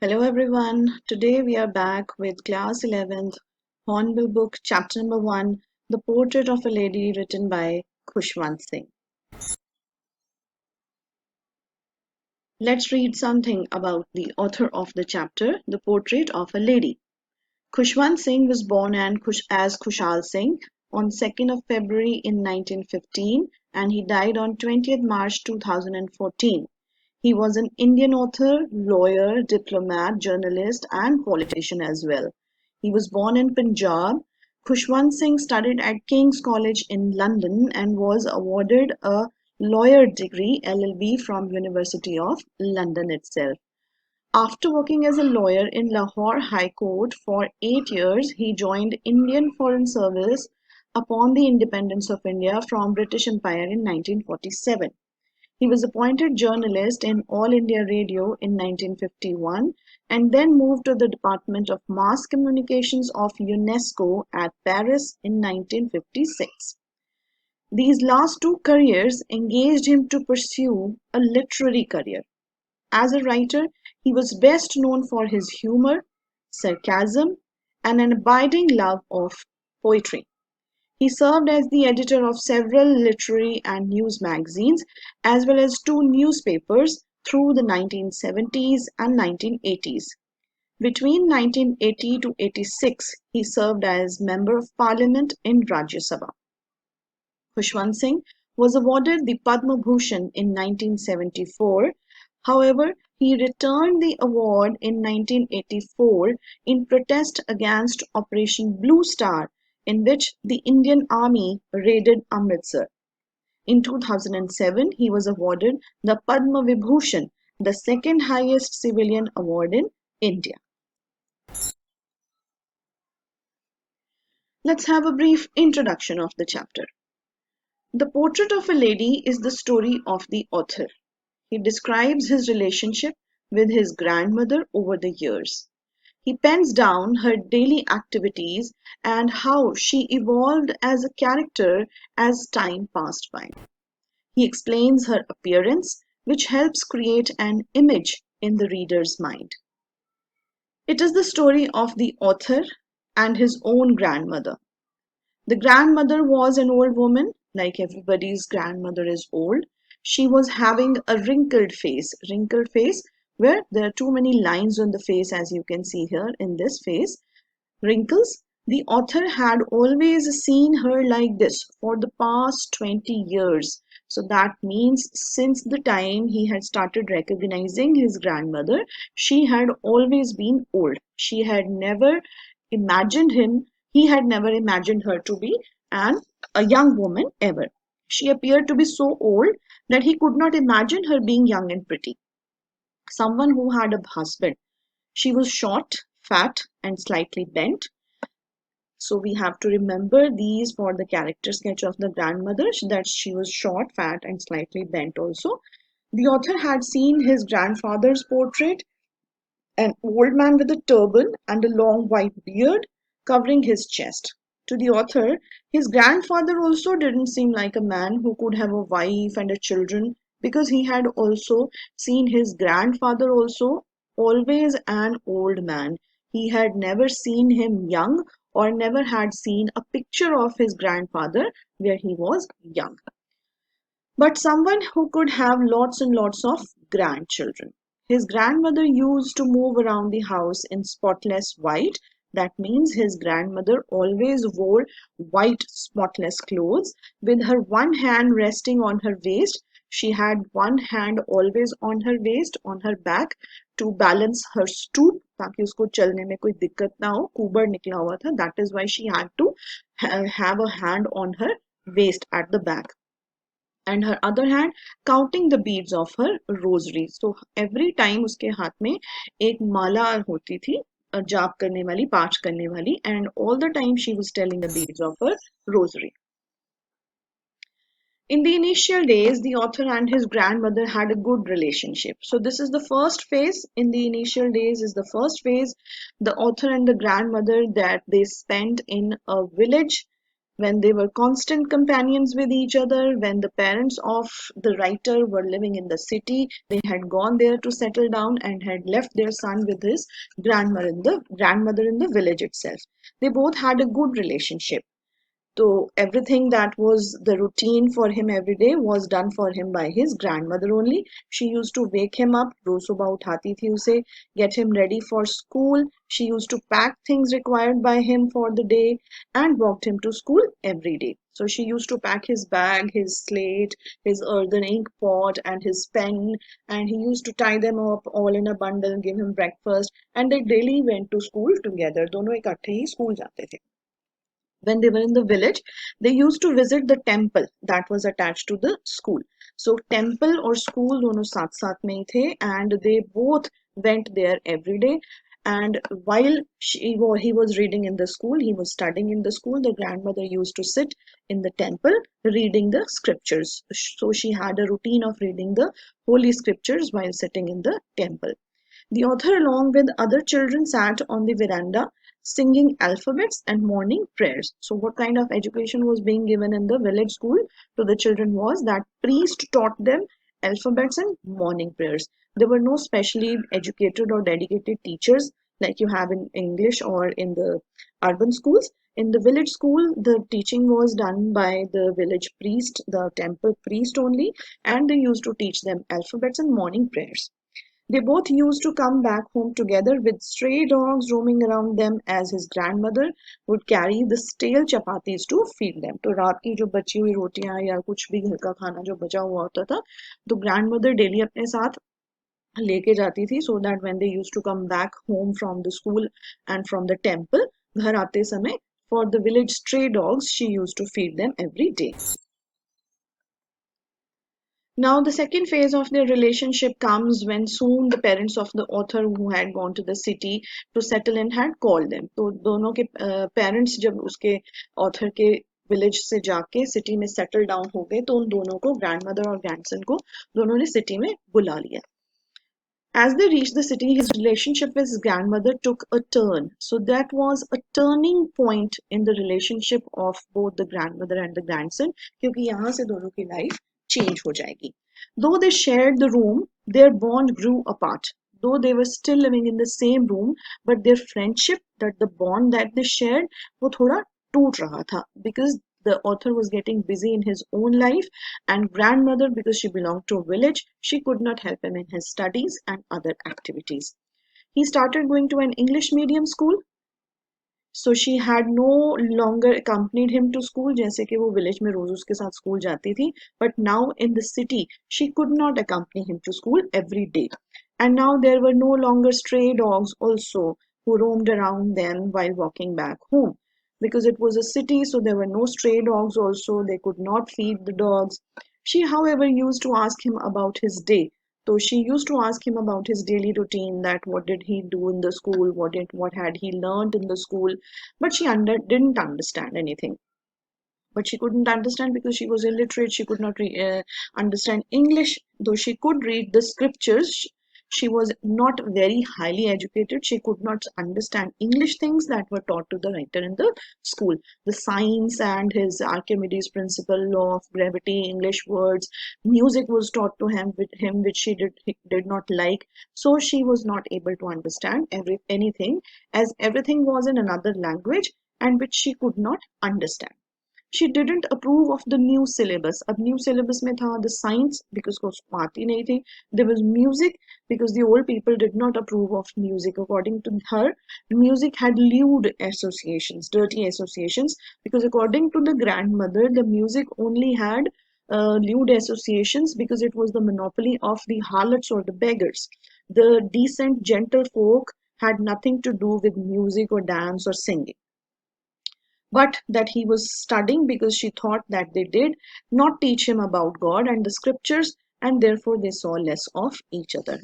Hello everyone. Today we are back with class 11th Hornbill book chapter number 1, The Portrait of a Lady, written by Khushwant Singh. Let's read something about the author of the chapter, The Portrait of a Lady. Khushwant Singh was born as Khushal Singh on 2nd of February in 1915 and he died on 20th March 2014. He was an Indian author, lawyer, diplomat, journalist, and politician as well. He was born in Punjab. Khushwant Singh studied at King's College in London and was awarded a lawyer degree LLB from University of London itself. After working as a lawyer in Lahore High Court for 8 years, he joined Indian Foreign Service upon the independence of India from British Empire in 1947. He was appointed journalist in All India Radio in 1951 and then moved to the Department of Mass Communications of UNESCO at Paris in 1956. These last two careers engaged him to pursue a literary career. As a writer, he was best known for his humor, sarcasm, and an abiding love of poetry. He served as the editor of several literary and news magazines, as well as two newspapers through the 1970s and 1980s. Between 1980 to 86, he served as Member of Parliament in Rajya Sabha. Khushwant Singh was awarded the Padma Bhushan in 1974. However, he returned the award in 1984 in protest against Operation Blue Star, in which the Indian Army raided Amritsar. In 2007, he was awarded the Padma Vibhushan, the second highest civilian award in India. Let's have a brief introduction of the chapter. The Portrait of a Lady is the story of the author. He describes his relationship with his grandmother over the years. He pens down her daily activities and how she evolved as a character as time passed by. He explains her appearance, which helps create an image in the reader's mind. It is the story of the author and his own grandmother. The grandmother was an old woman, like everybody's grandmother is old. She was having a wrinkled face where there are too many lines on the face, as you can see here in this face. Wrinkles. The author had always seen her like this for the past 20 years. So that means since the time he had started recognizing his grandmother, she had always been old. Imagined him, he had never imagined her to be a young woman ever. She appeared to be so old that he could not imagine her being young and pretty. Someone who had a husband. She was short, fat, and slightly bent. So we have to remember these for the character sketch of the grandmother, that she was short, fat, and slightly bent also. The author had seen his grandfather's portrait, an old man with a turban and a long white beard covering his chest. To the author, his grandfather also didn't seem like a man who could have a wife and a children, because he had also seen his grandfather also always an old man. He had never seen him young or never had seen a picture of his grandfather where he was young. But someone who could have lots and lots of grandchildren. His grandmother used to move around the house in spotless white. That means his grandmother always wore white spotless clothes with her one hand resting on her waist. She had one hand always on her waist, on her back, to balance her stoop, ताकि उसको चलने में कोई दिक्कत ना हो. कुबर निकला हुआ था. That is why she had to have a hand on her waist at the back, and her other hand counting the beads of her rosary. So every time उसके हाथ में एक माला होती थी, जाप करने वाली, पाठ करने वाली, and all the time she was telling the beads of her rosary. In the initial days, the author and his grandmother had a good relationship. So this is the first phase. In the initial days is the first phase. The author and the grandmother that they spent in a village when they were constant companions with each other, when the parents of the writer were living in the city, they had gone there to settle down and had left their son with his grandmother in the village itself. They both had a good relationship. So everything that was the routine for him every day was done for him by his grandmother only. She used to wake him up, रोज सुबह उठाती थी उसे, get him ready for school. She used to pack things required by him for the day and walked him to school every day. So she used to pack his bag, his slate, his earthen ink pot, and his pen, and he used to tie them up all in a bundle, give him breakfast, and they daily went to school together. दोनों इकट्ठे ही school जाते थे. When they were in the village, they used to visit the temple that was attached to the school. So temple or school dono साथ साथ में ही थे, and they both went there every day. And while he was reading in the school, he was studying in the school, the grandmother used to sit in the temple reading the scriptures. So she had a routine of reading the holy scriptures while sitting in the temple. The author, along with other children, sat on the veranda singing alphabets and morning prayers. So, what kind of education was being given in the village school to the children was that priest taught them alphabets and morning prayers. There were no specially educated or dedicated teachers like you have in English or in the urban schools. In the village school, the teaching was done by the village priest, the temple priest only, and they used to teach them alphabets and morning prayers. They both used to come back home together with stray dogs roaming around them as his grandmother would carry the stale chapatis to feed them. तो रात की जो बची हुई रोटियां या कुछ भी घर का खाना जो बचा हुआ होता था तो grandmother डेली अपने साथ लेके जाती थी so that when they used to come back home from the school and from the temple घर आते समय for the village stray dogs she used to feed them every day. Now, the second phase of their relationship comes when soon the parents of the author who had gone to the city to settle in had called them. तो दोनों के parents जब उसके author के village से जाके city में settle down हो गए तो उन दोनों को grandmother और grandson को दोनों ने city में बुला लिया. As they reached the city, his relationship with his grandmother took a turn. So that was a turning point in the relationship of both the grandmother and the grandson, क्योंकि यहाँ से दोनों की life change हो जाएगी. Though they shared the room, their bond grew apart. Though they were still living in the same room, but their friendship, that the bond that they shared, वो थोड़ा टूट रहा था because the author was getting busy in his own life, and grandmother, because she belonged to a village, she could not help him in his studies and other activities. He started going to an English medium school, so she had no longer accompanied him to school जैसे कि वो village में रोज उसके साथ school जाती थी, but now in the city she could not accompany him to school every day. And now there were no longer stray dogs also who roamed around them while walking back home. Because it was a city, so there were no stray dogs also, they could not feed the dogs. She, however, used to ask him about his day. So she used to ask him about his daily routine, that what did he do in the school, what had he learned in the school, but she didn't understand anything. But she couldn't understand because she was illiterate. She could not understand English, though she could read the scriptures. She was not very highly educated. She could not understand English things that were taught to the writer in the school. The science and his Archimedes principle, law of gravity, English words, music was taught to him which he did not like. So she was not able to understand anything, as everything was in another language and which she could not understand. She didn't approve of the new syllabus. अब new syllabus में था the science because को उसको आती नहीं थी. There was music because the old people did not approve of music. According to her, music had lewd associations, dirty associations. Because according to the grandmother, the music only had lewd associations because it was the monopoly of the harlots or the beggars. The decent, gentle folk had nothing to do with music or dance or singing, but that he was studying because she thought that they did not teach him about God and the scriptures, and therefore they saw less of each other.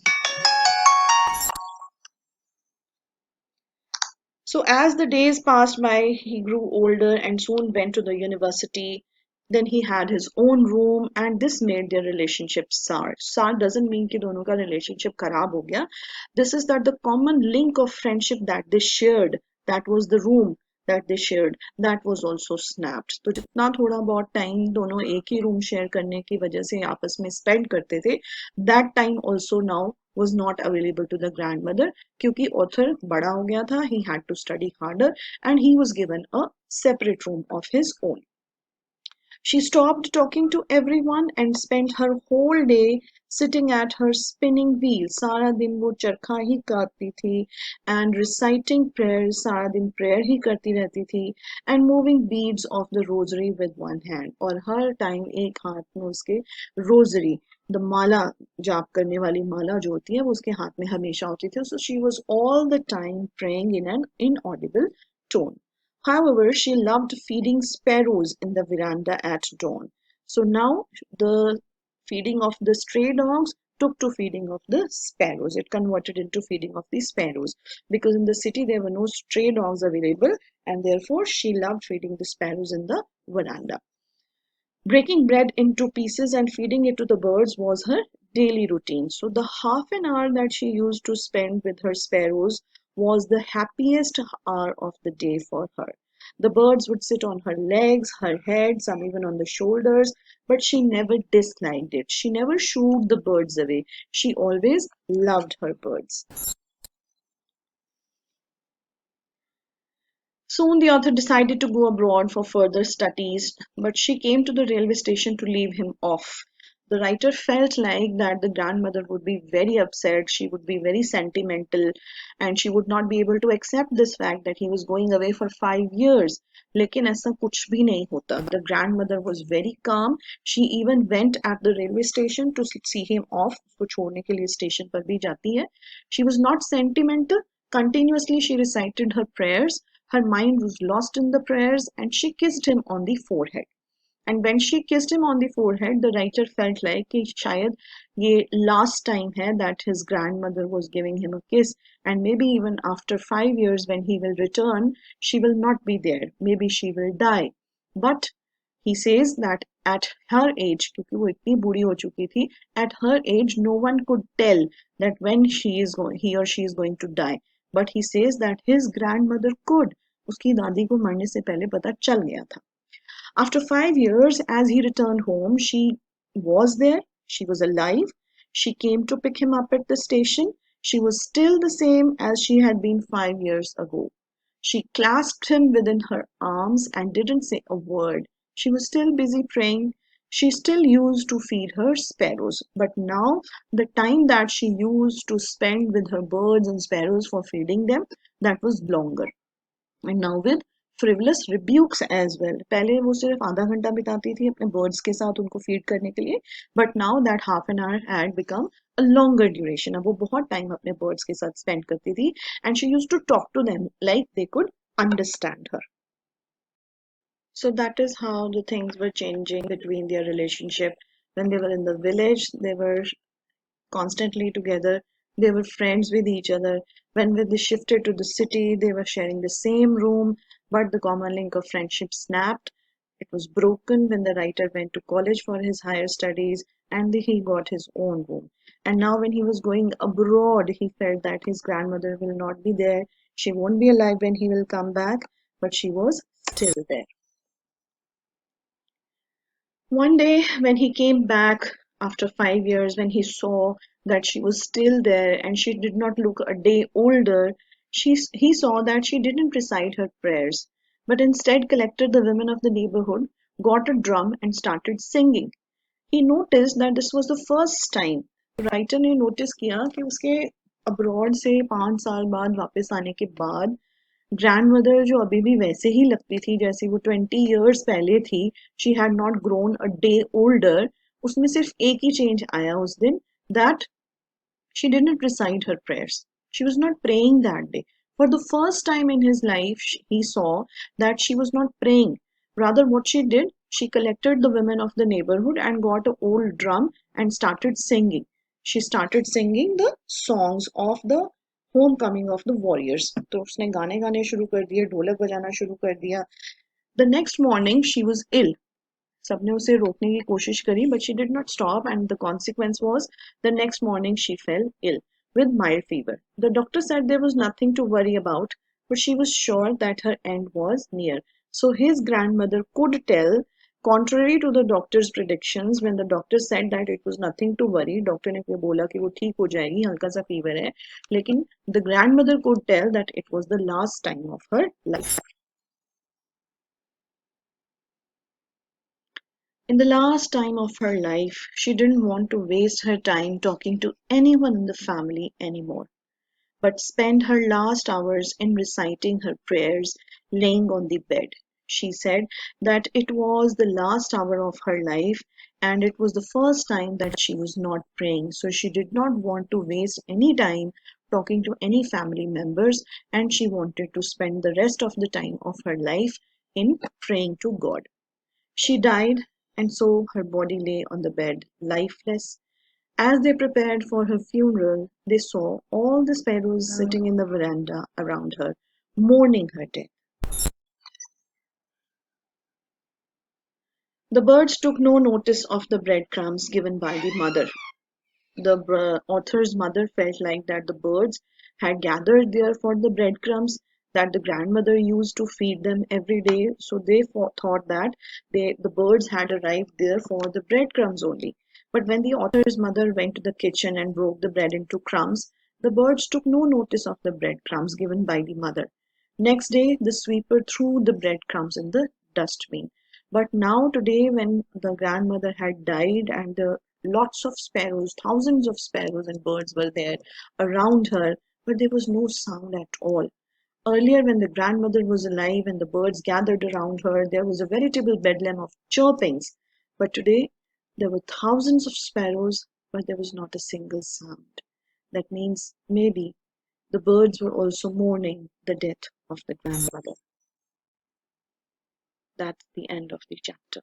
So, as the days passed by, he grew older and soon went to the university. Then he had his own room, and this made their relationship sour. Sour doesn't mean कि दोनों का relationship खराब हो गया. This is that the common link of friendship that they shared, that was the room, that they shared, that was also snapped. तो जितना थोड़ा बहुत टाइम दोनों एक ही रूम शेयर करने की वजह से आपस में स्पेंड करते थे, that time also now was not available to the grandmother, क्योंकि author बड़ा हो गया था, he had to study harder and he was given a separate room of his own. She stopped talking to everyone and spent her whole day sitting at her spinning wheel. सारा दिन वो चरखा ही काटती थी and reciting prayers. सारा दिन prayer ही करती रहती थी and moving beads of the rosary with one hand. और हर टाइम एक हाथ में उसके rosary, the माला, जाप करने वाली माला जो होती है वो उसके हाथ में हमेशा होती थी. So she was all the time praying in an inaudible tone. However, she loved feeding sparrows in the veranda at dawn. So now the feeding of the stray dogs took to feeding of the sparrows. It converted into feeding of the sparrows because in the city there were no stray dogs available, and therefore she loved feeding the sparrows in the veranda. Breaking bread into pieces and feeding it to the birds was her daily routine. So the half an hour that she used to spend with her sparrows was the happiest hour of the day for her. The birds would sit on her legs, her head, some even on the shoulders, but she never disliked it. She never shooed the birds away. She always loved her birds. Soon the author decided to go abroad for further studies, but she came to the railway station to leave him off. The writer felt like that the grandmother would be very upset, she would be very sentimental, and she would not be able to accept this fact that he was going away for 5 years. लेकिन ऐसा कुछ भी नहीं होता. The grandmother was very calm. She even went at the railway station to see him off. उसको छोड़ने के लिए स्टेशन पर भी जाती है. She was not sentimental. Continuously she recited her prayers. Her mind was lost in the prayers and she kissed him on the forehead. And when she kissed him on the forehead, the writer felt like कि शायद ये last time है that his grandmother was giving him a kiss, and maybe even after 5 years when he will return, she will not be there. Maybe she will die. But he says that at her age, क्योंकि वो इतनी बूढ़ी हो चुकी थी, at her age no one could tell that when he or she is going to die. But he says that his grandmother could. उसकी दादी को मरने से पहले पता चल गया था. After 5 years, as he returned home, she was there, she was alive. She came to pick him up at the station. She was still the same as she had been 5 years ago. She clasped him within her arms and didn't say a word. She was still busy praying. She still used to feed her sparrows, but now the time that she used to spend with her birds and sparrows for feeding them, that was longer. And now with frivolous rebukes as well. पहले वो सिर्फ आधा घंटा बिताती थी अपने birds के साथ उनको feed करने के लिए, but now that half an hour had become a longer duration. अब वो बहुत time अपने birds के साथ spend करती थी, and she used to talk to them like they could understand her. So that is how the things were changing between their relationship. When they were in the village, they were constantly together. They were friends with each other. When they shifted to the city, they were sharing the same room, but the common link of friendship snapped. It was broken when the writer went to college for his higher studies and he got his own room. And now, when he was going abroad, he felt that his grandmother will not be there. She won't be alive when he will come back, but she was still there. One day, when he came back after 5 years, when he saw that she was still there and she did not look a day older, he saw that she didn't recite her prayers, but instead collected the women of the neighborhood, got a drum, and started singing. He noticed that this was the first time. Writer ने notice किया कि उसके abroad से 5 साल बाद वापस आने के बाद ग्रैंडमदर जो अभी भी वैसे ही लगती थी जैसे वो 20 years पहले थी. She had not grown a day older. उसमें सिर्फ एक ही चेंज आया उस दिन, that she didn't recite her prayers. She was not praying that day. For the first time in his life, he saw that she was not praying. Rather, what she did, she collected the women of the neighborhood and got an old drum and started singing. She started singing the songs of the homecoming of the warriors. तो उसने गाने गाने शुरू कर दिए, ढोलक बजाना शुरू कर दिया. The next morning, she was ill. सबने उसे रोकने की कोशिश करी, but she did not stop, and the consequence was the next morning she fell ill with mild fever. The doctor said there was nothing to worry about, but she was sure that her end was near. So his grandmother could tell, contrary to the doctor's predictions, when the doctor said that it was nothing to worry, doctor ने फिर बोला कि वो ठीक हो जाएगी, हल्का सा फीवर है, लेकिन the grandmother could tell that it was the last time of her life. In the last time of her life, she didn't want to waste her time talking to anyone in the family anymore, but spend her last hours in reciting her prayers laying on the bed. She said that it was the last hour of her life and it was the first time that she was not praying. So she did not want to waste any time talking to any family members, and she wanted to spend the rest of the time of her life in praying to God. She died, and so her body lay on the bed, lifeless. As they prepared for her funeral, they saw all the sparrows sitting in the veranda around her, mourning her death. The birds took no notice of the breadcrumbs given by the mother. The author's mother felt like that the birds had gathered there for the breadcrumbs that the grandmother used to feed them every day, so they thought that the birds had arrived there for the breadcrumbs only. But when the author's mother went to the kitchen and broke the bread into crumbs, the birds took no notice of the breadcrumbs given by the mother. Next day, the sweeper threw the breadcrumbs in the dustbin. But now, today, when the grandmother had died and the lots of sparrows, thousands of sparrows and birds were there around her, but there was no sound at all. Earlier, when the grandmother was alive and the birds gathered around her, there was a veritable bedlam of chirpings. But today, there were thousands of sparrows, but there was not a single sound. That means maybe the birds were also mourning the death of the grandmother. That's the end of the chapter.